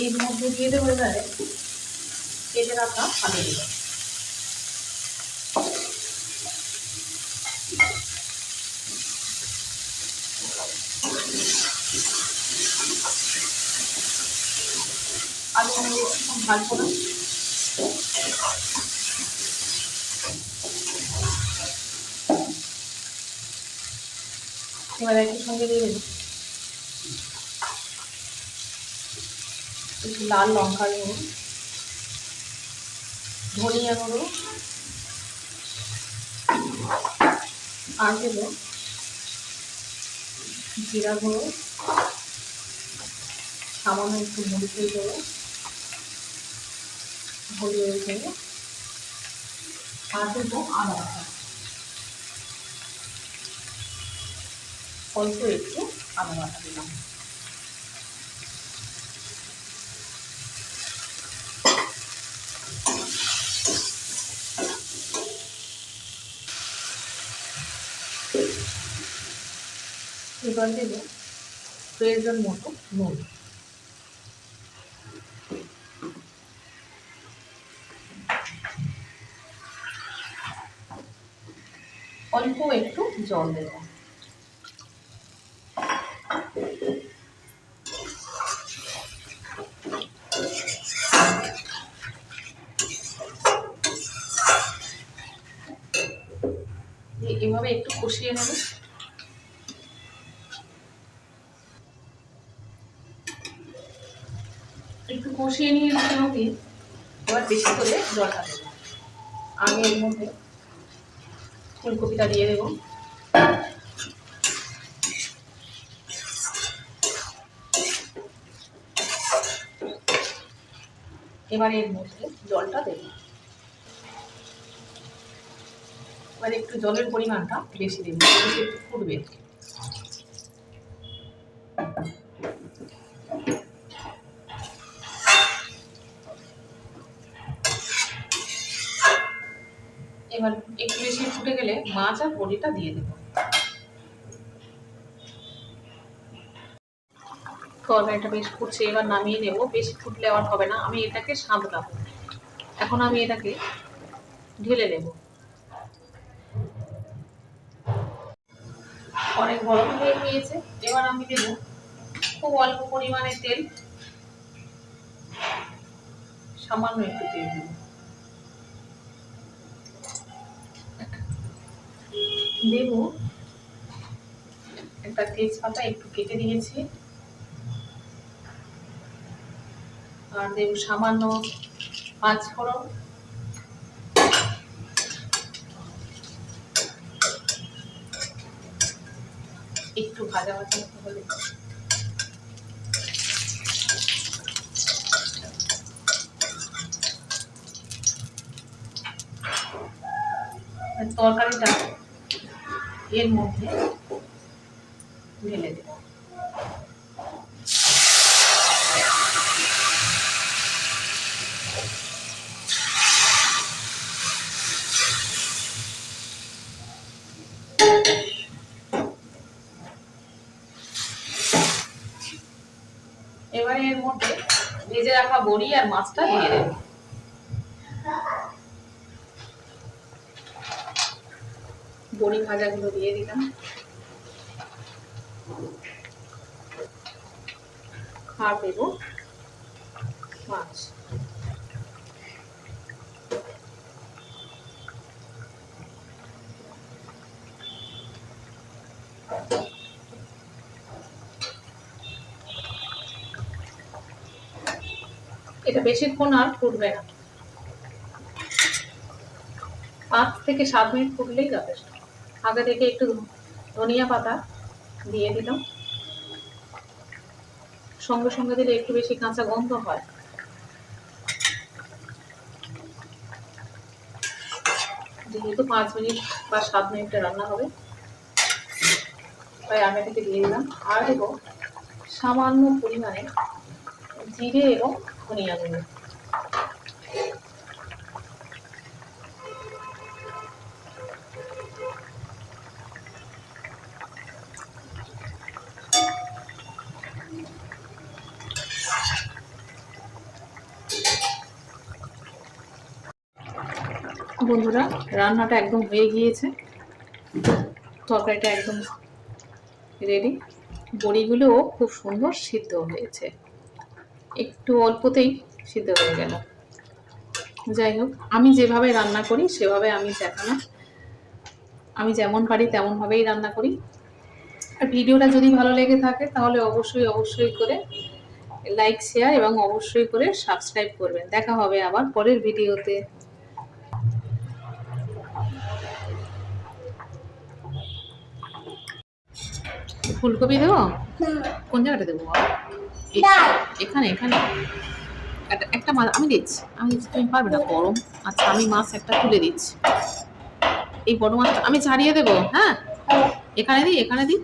এর মধ্যে দিয়ে দেবো এবারে কেটে রাখা আলুগুলো। আলুগুলো একটু ভাজবো না, এবার একই সঙ্গে দিয়ে দেবো একটু লাল লঙ্কার গুঁড়ো, ধনিয়া গুঁড়ো, আর দেবো জিরা গুঁড়ো, সামান্য একটু মরিচের গুঁড়ো, হলুদের গুঁড়ো, আর দেবো আদা বাটা, অল্প একটু আদা বাটা দিলাম। এবার দেবো প্রয়োজন মতো নুন। অল্প একটু জল দেবো। এভাবে একটু কষিয়ে নেব। একটু কষিয়ে নিয়ে মোটামুটি এবার বেশি করে জলটা দেবো। আমি এর মধ্যে ফুলকপিটা দিয়ে দেবো। এবার এর মধ্যে জলটা দেবো। এবার একটু জলের পরিমাণটা বেশি দেবো, একটু ফুটবে। এবার একটু বেশি ফুটে গেলে মাছ আর বড়িটা দিয়ে দেবো। তরকারিটা বেশ ফুটছে, এবার নামিয়ে নেব। বেশি ফুটলে আর হবে না, আমি এটাকে সাঁতলাবো। এখন আমি এটাকে ঢেলে নেব। অনেক গরম হয়ে গিয়েছে, এবার আমি দেবো খুব অল্প পরিমাণে তেল, সামান্য একটু তেল দেব। দেব একটা তেজপাতা একটু কেটে দিয়েছি, আর দেব সামান্য পাঁচফোড়ন, একটু ভাজা ভাজা হলে তরকারিটা এর মধ্যে ঢেলে দেব। এবারে এর মধ্যে ভেজে রাখা বড়ি আর মাছটা দিয়ে দেব। বড়ি ভাজাগুলো দিয়ে দিলাম, আর দেব মাছ। এটা বেশিক্ষণ আর ফুটবে না, 5 থেকে 7 মিনিট ফুটলেই যথেষ্ট। আগে থেকে একটু ধনিয়া পাতা দিয়ে দিলাম, সঙ্গে সঙ্গে দিলে একটু বেশি কাঁচা গন্ধ হয়। যেহেতু 5 মিনিট বা 7 মিনিটে রান্না হবে, তাই আগে থেকে দিয়ে দিলাম। আর দেবো সামান্য পরিমাণে জিরে এবং ধনিয়া গুঁড়ো। বন্ধুরা, রান্নাটা একদম হয়ে গিয়েছে, তরকারিটা একদম রেডি। বড়িগুলোও খুব সুন্দর সিদ্ধ হয়েছে, একটু অল্পতেই সিদ্ধ হয়ে গেল। যাই হোক, আমি যেভাবে রান্না করি সেভাবে আমি দেখালাম। আমি যেমন পারি তেমনভাবেই রান্না করি। আর ভিডিওটা যদি ভালো লেগে থাকে তাহলে অবশ্যই করে লাইক, শেয়ার এবং অবশ্যই করে সাবস্ক্রাইব করবেন। দেখা হবে আবার পরের ভিডিওতে। ফুলকপি দেবো? কোন জায়গাটা দেবো? এখানে এখানে একটা মাছ আমি দিচ্ছি, তুমি পারবে না, গরম। আচ্ছা, আমি মাছ একটা তুলে দিচ্ছি। এই বড় মাছটা আমি ছাড়িয়ে দেবো। হ্যাঁ, এখানে দিই।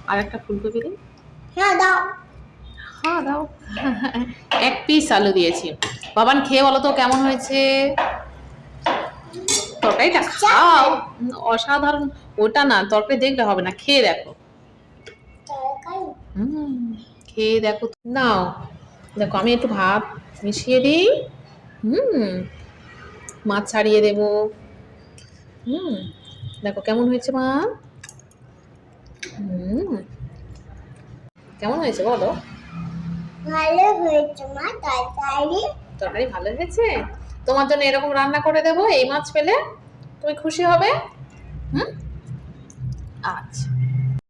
আর একটা ফুলকপি দিই। হ্যাঁ দাও। এক পিস আলু দিয়েছি। বাবান, খেয়ে বলো তো কেমন হয়েছে তরকারিটা। খাও, অসাধারণ। ওটা না, তরকারি দেখলে হবে না, খেয়ে দেখো। খেয়ে দেখো। নাও দেখো, আমি একটু ভাত মিশিয়ে দিই। মাছ ছাড়িয়ে দেবো। দেখো কেমন হয়েছে মা। কেমন হয়েছে বলো? ভালো হয়েছে মা, তরকারি ভালো হয়েছে। তোমার জন্য এরকম রান্না করে দেবো, এই মাছ পেলে তুমি খুশি হবে। আচ্ছা।